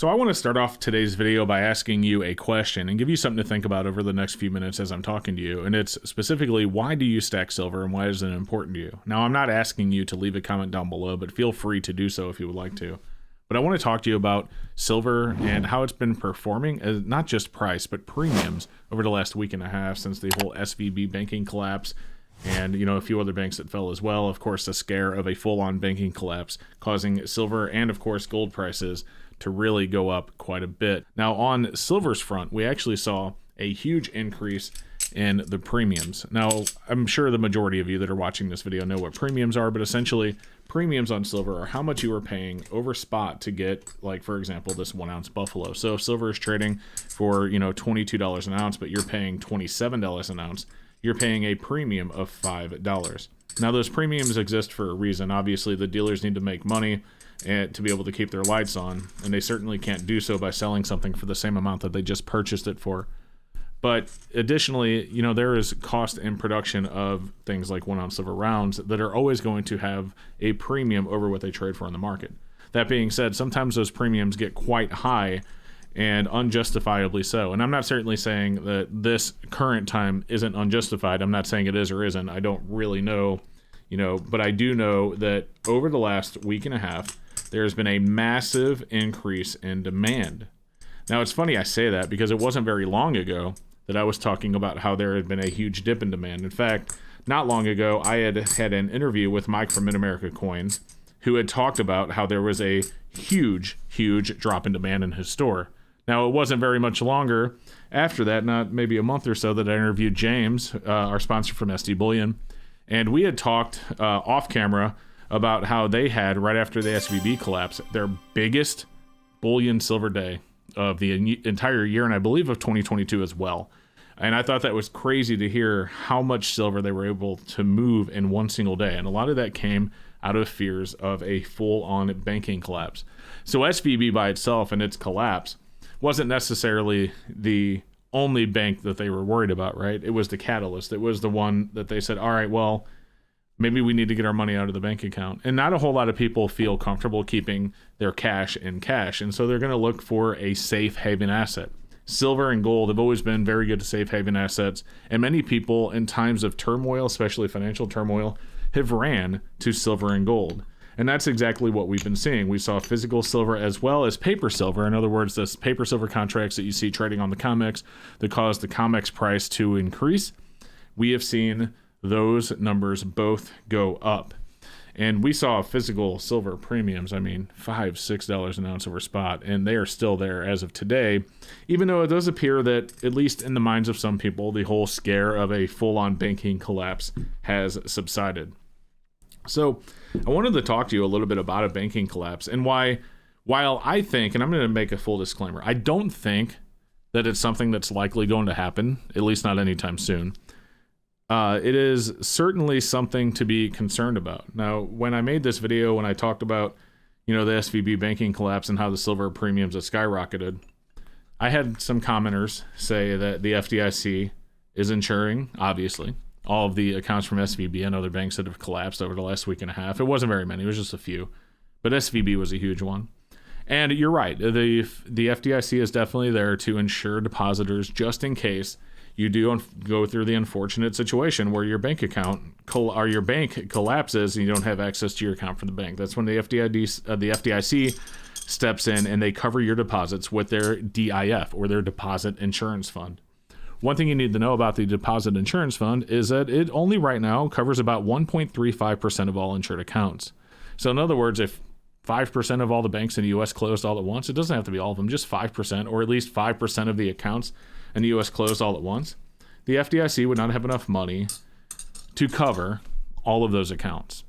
So I want to start off today's video by asking you a question and give you something to think about over the next few minutes as I'm talking to you. And it's specifically, why do you stack silver and why is it important to you? Now, I'm not asking you to leave a comment down below, but feel free to do so if you would like to. But I want to talk to you about silver and how it's been performing, as not just price, but premiums over the last week and a half since the whole SVB banking collapse. And, a few other banks that fell as well. Of course, the scare of a full-on banking collapse causing silver and, of course, gold prices to really go up quite a bit. Now, on silver's front, we actually saw a huge increase in the premiums. Now, I'm sure the majority of you that are watching this video know what premiums are, but essentially, premiums on silver are how much you are paying over spot to get, like, for example, this 1 ounce buffalo. So if silver is trading for, $22 an ounce, but you're paying $27 an ounce, you're paying a premium of $5. Now, those premiums exist for a reason. Obviously, the dealers need to make money and to be able to keep their lights on, and they certainly can't do so by selling something for the same amount that they just purchased it for. But additionally, there is cost in production of things like 1 ounce silver rounds that are always going to have a premium over what they trade for in the market. That being said, sometimes those premiums get quite high and unjustifiably so. And I'm not certainly saying that this current time isn't unjustified. I'm not saying it is or isn't. I don't really know, but I do know that over the last week and a half, there's been a massive increase in demand. Now, it's funny I say that because it wasn't very long ago that I was talking about how there had been a huge dip in demand. In fact, not long ago, I had an interview with Mike from Mid-America Coins, who had talked about how there was a huge drop in demand in his store. Now, it wasn't very much longer after that, not maybe a month or so, that I interviewed James, our sponsor from Bullion, and we had talked off camera about how they had, right after the SVB collapse, their biggest bullion silver day of the entire year, and I believe of 2022 as well. And I thought that was crazy to hear how much silver they were able to move in one single day. And a lot of that came out of fears of a full-on banking collapse. So SVB by itself and its collapse wasn't necessarily the only bank that they were worried about, right? It was the catalyst. It was the one that they said, all right, well, maybe we need to get our money out of the bank account. And not a whole lot of people feel comfortable keeping their cash in cash. And so they're going to look for a safe haven asset. Silver and gold have always been very good safe haven assets. And many people in times of turmoil, especially financial turmoil, have ran to silver and gold. And that's exactly what we've been seeing. We saw physical silver as well as paper silver. In other words, this paper silver contracts that you see trading on the COMEX that cause the COMEX price to increase. We have seen those numbers both go up. And we saw physical silver premiums, $5, $6 an ounce over spot, and they are still there as of today, even though it does appear that, at least in the minds of some people, the whole scare of a full-on banking collapse has subsided. So I wanted to talk to you a little bit about a banking collapse and why, while I think, and I'm going to make a full disclaimer, I don't think that it's something that's likely going to happen, at least not anytime soon. It is certainly something to be concerned about. Now, when I made this video, when I talked about, the SVB banking collapse and how the silver premiums have skyrocketed, I had some commenters say that the FDIC is insuring, obviously, all of the accounts from SVB and other banks that have collapsed over the last week and a half. It wasn't very many, it was just a few, but SVB was a huge one. And you're right, the FDIC is definitely there to insure depositors just in case you do go through the unfortunate situation where your bank account or your bank collapses and you don't have access to your account from the bank. That's when the FDIC steps in and they cover your deposits with their DIF, or their deposit insurance fund. One thing you need to know about the deposit insurance fund is that it only right now covers about 1.35% of all insured accounts. So in other words, if 5% of all the banks in the U.S. closed all at once, it doesn't have to be all of them, just 5%, or at least 5% of the accounts in the U.S. closed all at once, the FDIC would not have enough money to cover all of those accounts.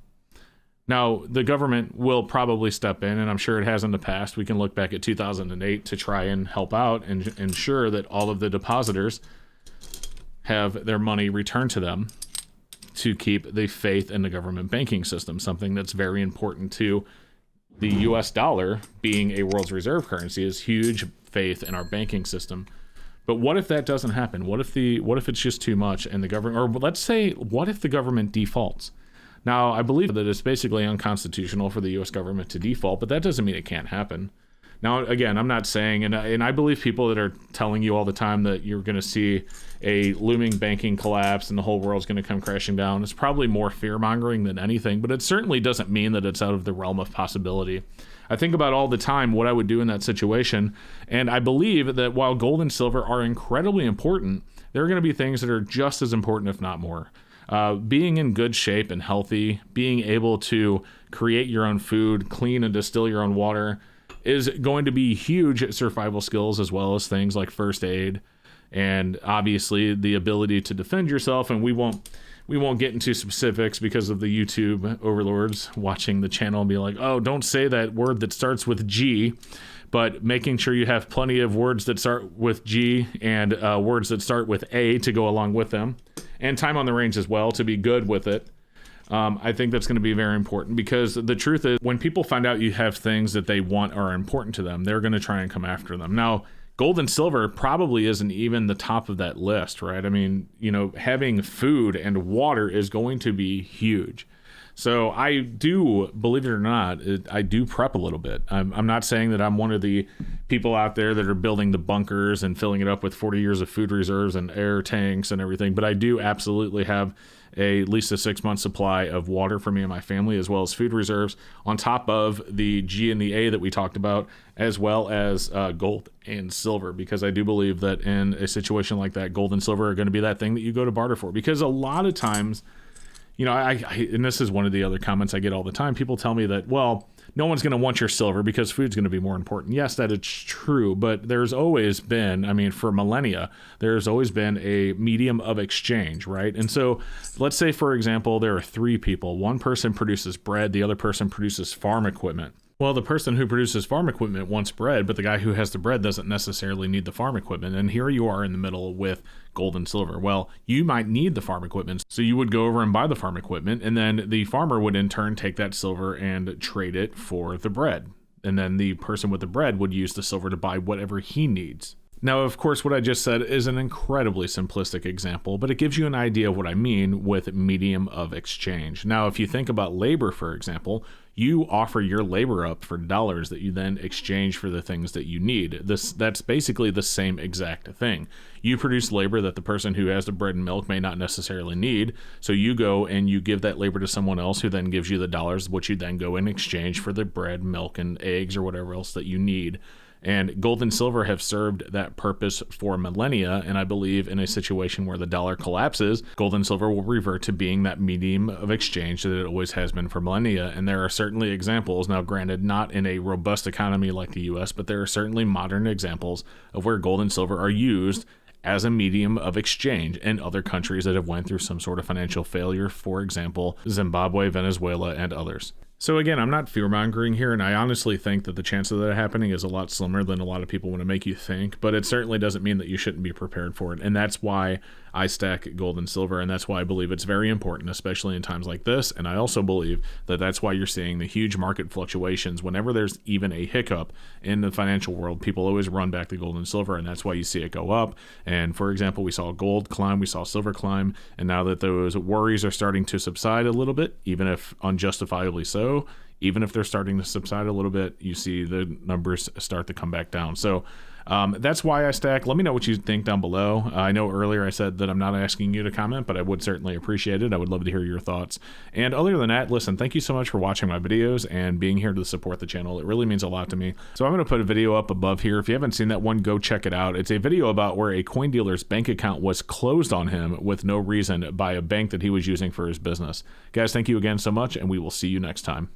Now, the government will probably step in, and I'm sure it has in the past. We can look back at 2008 to try and help out and ensure that all of the depositors have their money returned to them to keep the faith in the government banking system, something that's very important to the U.S. dollar being a world's reserve currency, is huge faith in our banking system. But what if that doesn't happen? What if it's just too much and the government, or let's say, what if the government defaults? Now, I believe that it's basically unconstitutional for the U.S. government to default, but that doesn't mean it can't happen. Now, again, I'm not saying, and I believe people that are telling you all the time that you're going to see a looming banking collapse and the whole world's going to come crashing down. It's probably more fear-mongering than anything, but it certainly doesn't mean that it's out of the realm of possibility. I think about all the time what I would do in that situation, and I believe that while gold and silver are incredibly important, there are going to be things that are just as important, if not more. Being in good shape and healthy, being able to create your own food, clean and distill your own water, is going to be huge survival skills, as well as things like first aid and obviously the ability to defend yourself. And we won't get into specifics because of the YouTube overlords watching the channel and be like, oh, don't say that word that starts with G, but making sure you have plenty of words that start with G and words that start with A to go along with them, and time on the range as well to be good with it. I think that's going to be very important, because the truth is, when people find out you have things that they want are important to them, they're going to try and come after them. Now, gold and silver probably isn't even the top of that list, right? I mean, having food and water is going to be huge. So I do, believe it or not, I do prep a little bit. I'm not saying that I'm one of the people out there that are building the bunkers and filling it up with 40 years of food reserves and air tanks and everything, but I do absolutely have at least a 6-month supply of water for me and my family, as well as food reserves, on top of the G and the A that we talked about, as well as gold and silver, because I do believe that in a situation like that, gold and silver are going to be that thing that you go to barter for. Because a lot of times, and this is one of the other comments I get all the time, people tell me that, well, no one's going to want your silver because food's going to be more important. Yes, that is true, but there's always been, for millennia, there's always been a medium of exchange, right? And so let's say, for example, there are 3 people. One person produces bread, the other person produces farm equipment. Well, the person who produces farm equipment wants bread, but the guy who has the bread doesn't necessarily need the farm equipment. And here you are in the middle with gold and silver. Well, you might need the farm equipment, so you would go over and buy the farm equipment, and then the farmer would in turn take that silver and trade it for the bread. And then the person with the bread would use the silver to buy whatever he needs. Now, of course, what I just said is an incredibly simplistic example, but it gives you an idea of what I mean with medium of exchange. Now, if you think about labor, for example, you offer your labor up for dollars that you then exchange for the things that you need. That's basically the same exact thing. You produce labor that the person who has the bread and milk may not necessarily need, so you go and you give that labor to someone else who then gives you the dollars, which you then go in exchange for the bread, milk, and eggs or whatever else that you need. And gold and silver have served that purpose for millennia, and I believe in a situation where the dollar collapses, gold and silver will revert to being that medium of exchange that it always has been for millennia. And there are certainly examples, now granted not in a robust economy like the US, but there are certainly modern examples of where gold and silver are used as a medium of exchange in other countries that have went through some sort of financial failure, for example, Zimbabwe, Venezuela, and others. So again, I'm not fear-mongering here, and I honestly think that the chance of that happening is a lot slimmer than a lot of people want to make you think, but it certainly doesn't mean that you shouldn't be prepared for it, and that's why I stack gold and silver, and that's why I believe it's very important, especially in times like this, and I also believe that that's why you're seeing the huge market fluctuations. Whenever there's even a hiccup in the financial world, people always run back to gold and silver, and that's why you see it go up. And for example, we saw gold climb, we saw silver climb, and now that those worries are starting to subside a little bit, even if unjustifiably so, even if they're starting to subside a little bit, you see the numbers start to come back down. So that's why I stack. Let me know what you think down below. I know earlier I said that I'm not asking you to comment, but I would certainly appreciate it. I would love to hear your thoughts. And other than that, listen, thank you so much for watching my videos and being here to support the channel. It really means a lot to me. So I'm going to put a video up above here. If you haven't seen that one, go check it out. It's a video about where a coin dealer's bank account was closed on him with no reason by a bank that he was using for his business. Guys, thank you again so much, and we will see you next time.